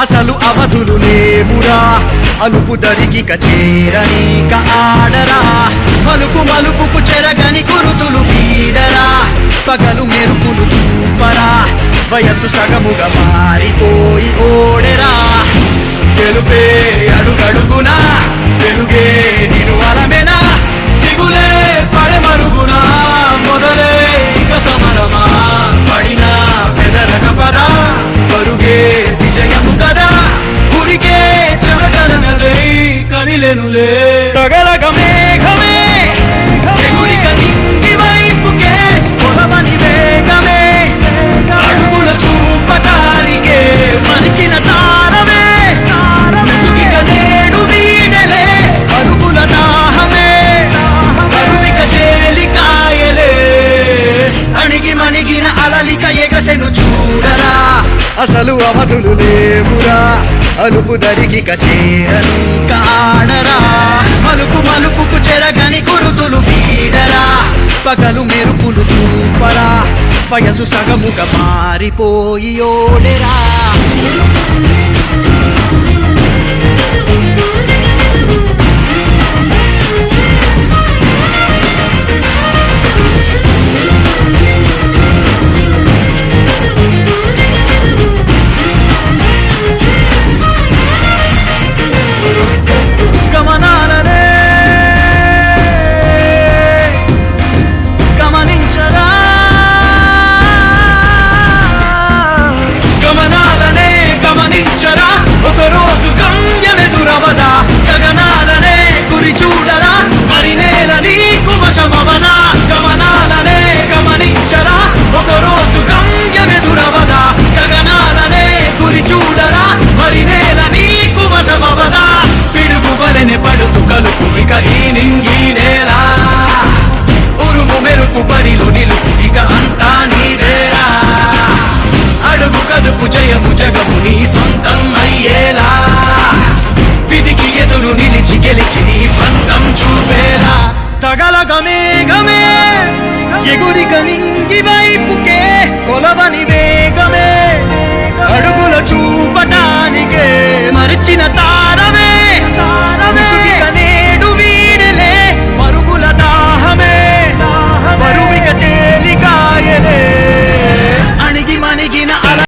అసలు అవధులు లేవురా అలుపు దరిగిక చేరనీక ఆడరా మలుపు మలుపుకు చెరగని కురుతులు వీడరా పగలు మెరుపులు చూపరా వయస్సు సగముగా మారిపోయి ఓడెరా తెలుపే అడుగడుగునా తెలుగే నిను అలమెనా దిగులే పడమరుగునా మొదలే ఇక సమరమా పడినా పెదరక పదా పరుగే విజయము కదా గురికే చెమటలనలై కదిలెనులే తగలగ మేఘమే ఎగురిక నింగి వైపుకే కొలవని వేగమే అడుగుల చూపటానికే మరిచిన తారమే ముసుగిక నేడు వీడలే అరుగుల దాహమే కరువిక తేలికాయలే అణిగి మణిగిన అలలిక ఎగసెను చూడరా అసలు అవధులు లేవురా అలుపు దరిగిక చేరను కాడరా మలుపు మలుపుకు చెరగని కురుతులు వీడరా పగలు మెరుపులు చూపరా వయసు సగముగా మారిపోయి ఓడెరా గమనాలనే గమనించరా గమనాలనే గమనించరా ఒకరోజు గమ్యమెదురవదా గగనాలనే గురి చూడరా మరి నేల నీకు వశమవనా గమనాలనే గమనించరా ఒకరోజు గమ్యమెదురవదా గగనాలనే గురి చూడరా మరి నేల నీకు వశమవదా పిడుగు వలెనే పడుతు కలుపు ఇక ఈ నింగి నేల ఉరుము మెరుపు పరిలు నిలుపు ఇక అంతా నీదేరా అడుగు కదుపు జయము జగము నీ సొంతం అయ్యేలా విధికి ఎదురు నిలిచి గెలిచి నీ పంతం చూపేలా తగలగ మేఘమే ఎగురిక నింగి వైపుకే కొలవని